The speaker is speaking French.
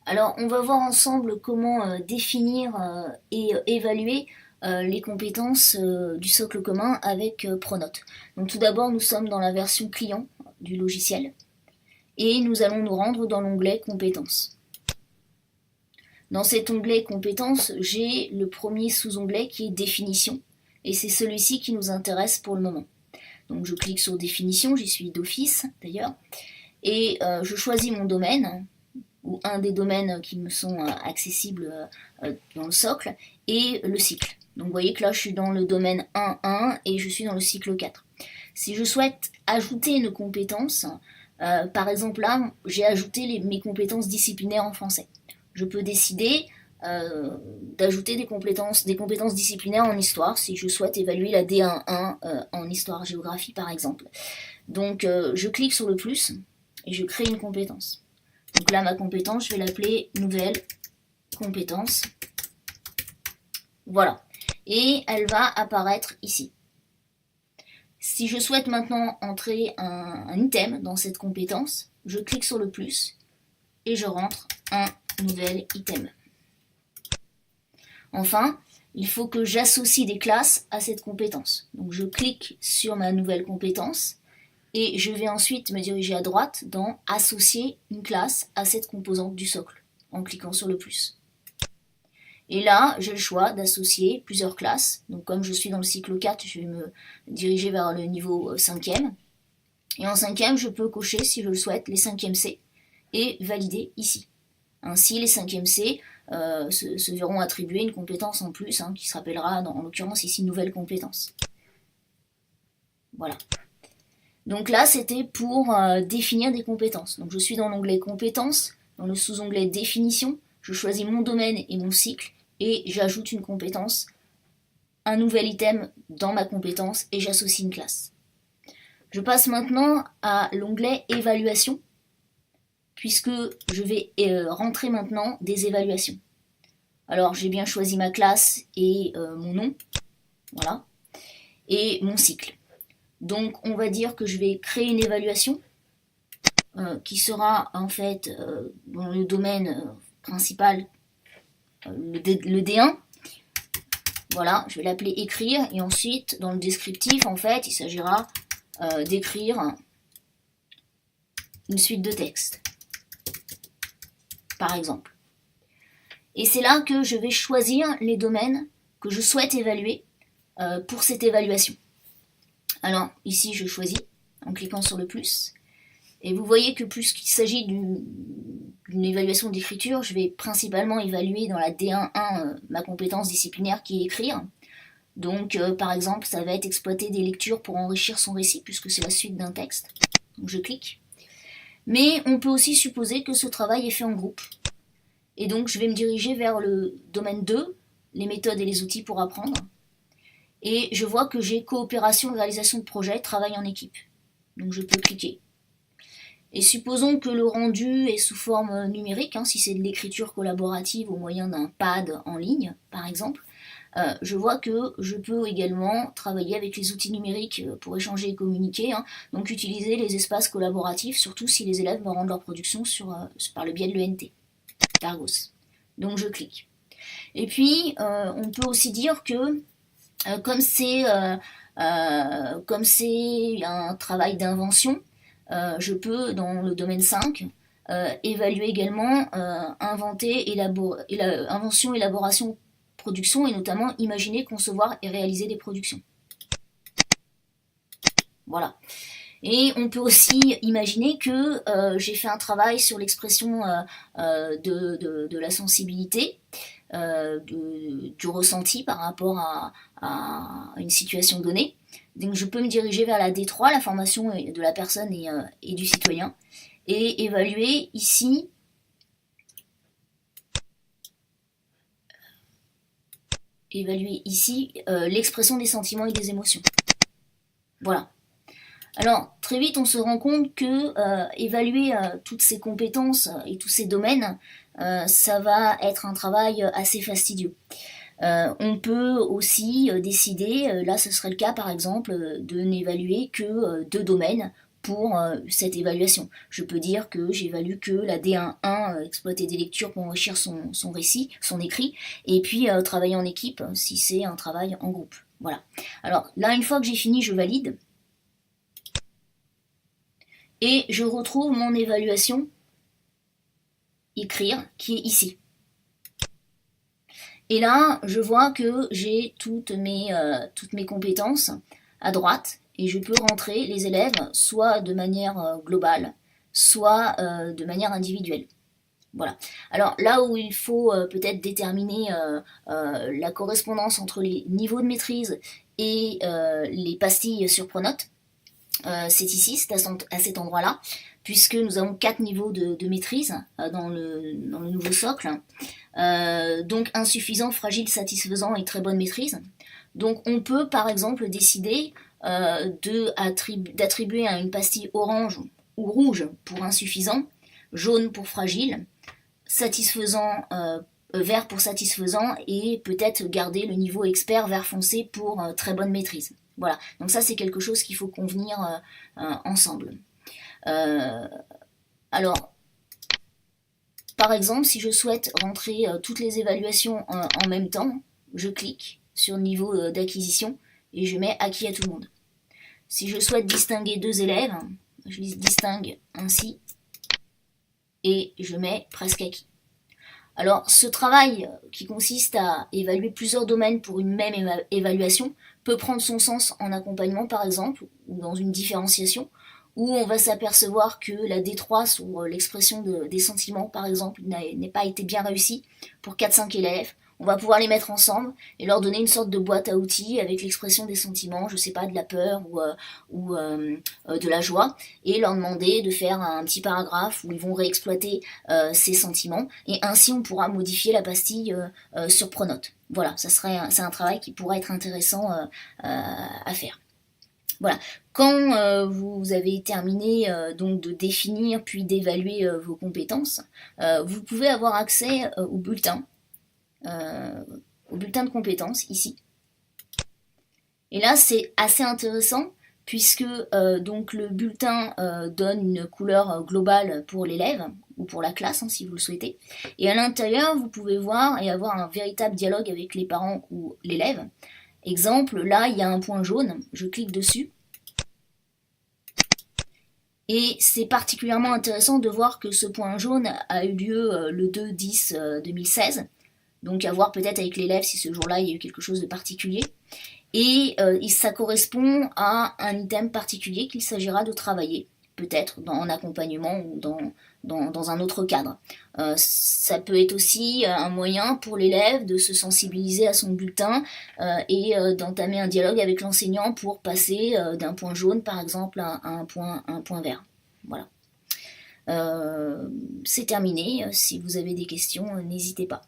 Alors, on va voir ensemble comment définir et évaluer les compétences du socle commun avec Pronote. Donc, tout d'abord, nous sommes dans la version client du logiciel et nous allons nous rendre dans l'onglet compétences. Dans cet onglet compétences, j'ai le premier sous-onglet qui est définition et c'est celui-ci qui nous intéresse pour le moment. Donc, je clique sur définition, j'y suis d'office d'ailleurs, et je choisis mon domaine ou un des domaines qui me sont accessibles dans le socle, et le cycle. Donc vous voyez que là je suis dans le domaine 1.1 et je suis dans le cycle 4. Si je souhaite ajouter une compétence, par exemple là j'ai ajouté mes compétences disciplinaires en français. Je peux décider d'ajouter des compétences disciplinaires en histoire si je souhaite évaluer la D1.1 en histoire-géographie par exemple. Donc je clique sur le plus et je crée une compétence. Donc là, ma compétence, je vais l'appeler nouvelle compétence. Voilà. Et elle va apparaître ici. Si je souhaite maintenant entrer un item dans cette compétence, je clique sur le plus et je rentre un nouvel item. Enfin, il faut que j'associe des classes à cette compétence. Donc je clique sur ma nouvelle compétence et je vais ensuite me diriger à droite dans associer une classe à cette composante du socle en cliquant sur le plus. Et là, j'ai le choix d'associer plusieurs classes. Donc comme je suis dans le cycle 4, je vais me diriger vers le niveau 5e. Et en 5e, je peux cocher, si je le souhaite, les 5e C et valider ici. Ainsi, les 5e C se verront attribuer une compétence en plus, qui se rappellera, en l'occurrence ici, nouvelle compétence. Voilà. Donc là, c'était pour définir des compétences. Donc je suis dans l'onglet compétences, dans le sous-onglet définition, je choisis mon domaine et mon cycle, et j'ajoute une compétence, un nouvel item dans ma compétence, et j'associe une classe. Je passe maintenant à l'onglet évaluation, puisque je vais rentrer maintenant des évaluations. Alors j'ai bien choisi ma classe et mon nom, voilà, et mon cycle. Donc on va dire que je vais créer une évaluation qui sera en fait dans le domaine principal, le D1. Voilà, je vais l'appeler écrire, et ensuite dans le descriptif en fait il s'agira d'écrire une suite de textes, par exemple. Et c'est là que je vais choisir les domaines que je souhaite évaluer pour cette évaluation. Alors ici je choisis en cliquant sur le plus. Et vous voyez que puisqu'il s'agit d'une évaluation d'écriture, je vais principalement évaluer dans la D1.1 ma compétence disciplinaire qui est écrire. Donc par exemple, ça va être exploiter des lectures pour enrichir son récit, puisque c'est la suite d'un texte. Donc je clique. Mais on peut aussi supposer que ce travail est fait en groupe. Et donc je vais me diriger vers le domaine 2, les méthodes et les outils pour apprendre. Et je vois que j'ai coopération, réalisation de projet, travail en équipe. Donc je peux cliquer. Et supposons que le rendu est sous forme numérique, si c'est de l'écriture collaborative au moyen d'un pad en ligne, par exemple. Je vois que je peux également travailler avec les outils numériques pour échanger et communiquer, donc utiliser les espaces collaboratifs, surtout si les élèves me rendent leur production par le biais de l'ENT, d'Argos. Donc je clique. Et puis, on peut aussi dire que, comme c'est un travail d'invention, je peux, dans le domaine 5, évaluer également invention, élaboration, production, et notamment imaginer, concevoir et réaliser des productions. Voilà. Et on peut aussi imaginer que j'ai fait un travail sur l'expression de la sensibilité, du ressenti par rapport à une situation donnée. Donc je peux me diriger vers la D3, la formation de la personne et du citoyen, et évaluer ici l'expression des sentiments et des émotions. Voilà. Alors, très vite, on se rend compte que évaluer toutes ces compétences et tous ces domaines, ça va être un travail assez fastidieux. On peut aussi décider, là ce serait le cas par exemple, de n'évaluer que 2 domaines pour cette évaluation. Je peux dire que j'évalue que la D1.1, exploiter des lectures pour enrichir son récit, son écrit, et puis travailler en équipe si c'est un travail en groupe. Voilà. Alors là, une fois que j'ai fini, je valide. Et je retrouve mon évaluation écrire qui est ici. Et là, je vois que j'ai toutes mes compétences à droite et je peux rentrer les élèves soit de manière globale, soit de manière individuelle. Voilà. Alors là où il faut peut-être déterminer la correspondance entre les niveaux de maîtrise et les pastilles sur Pronote, c'est ici, c'est à cet endroit-là, puisque nous avons 4 niveaux de maîtrise dans le nouveau socle. Donc insuffisant, fragile, satisfaisant et très bonne maîtrise. Donc on peut par exemple décider d'attribuer à une pastille orange ou rouge pour insuffisant, jaune pour fragile, satisfaisant, vert pour satisfaisant et peut-être garder le niveau expert vert foncé pour très bonne maîtrise. Voilà, donc ça c'est quelque chose qu'il faut convenir ensemble. Alors, par exemple, si je souhaite rentrer toutes les évaluations en même temps, je clique sur niveau d'acquisition et je mets acquis à tout le monde. Si je souhaite distinguer 2 élèves, je distingue ainsi et je mets presque acquis. Alors, ce travail qui consiste à évaluer plusieurs domaines pour une même évaluation peut prendre son sens en accompagnement, par exemple, ou dans une différenciation, où on va s'apercevoir que la D3 sur l'expression des sentiments, par exemple, n'est pas été bien réussie pour 4-5 élèves. On va pouvoir les mettre ensemble et leur donner une sorte de boîte à outils avec l'expression des sentiments, je sais pas, de la peur ou de la joie, et leur demander de faire un petit paragraphe où ils vont réexploiter ces sentiments, et ainsi on pourra modifier la pastille sur Pronote. Voilà, c'est un travail qui pourra être intéressant à faire. Voilà. Quand vous avez terminé donc de définir puis d'évaluer vos compétences, vous pouvez avoir accès au bulletin de compétences ici. Et là c'est assez intéressant puisque donc le bulletin donne une couleur globale pour l'élève ou pour la classe si vous le souhaitez. Et à l'intérieur vous pouvez voir et avoir un véritable dialogue avec les parents ou l'élève. Exemple, là il y a un point jaune, je clique dessus. Et c'est particulièrement intéressant de voir que ce point jaune a eu lieu le 2-10-2016. Donc à voir peut-être avec l'élève si ce jour-là il y a eu quelque chose de particulier. Et ça correspond à un item particulier qu'il s'agira de travailler, peut-être en accompagnement ou dans un autre cadre. Ça peut être aussi un moyen pour l'élève de se sensibiliser à son bulletin et d'entamer un dialogue avec l'enseignant pour passer d'un point jaune par exemple à un point vert. Voilà. C'est terminé. Si vous avez des questions, n'hésitez pas.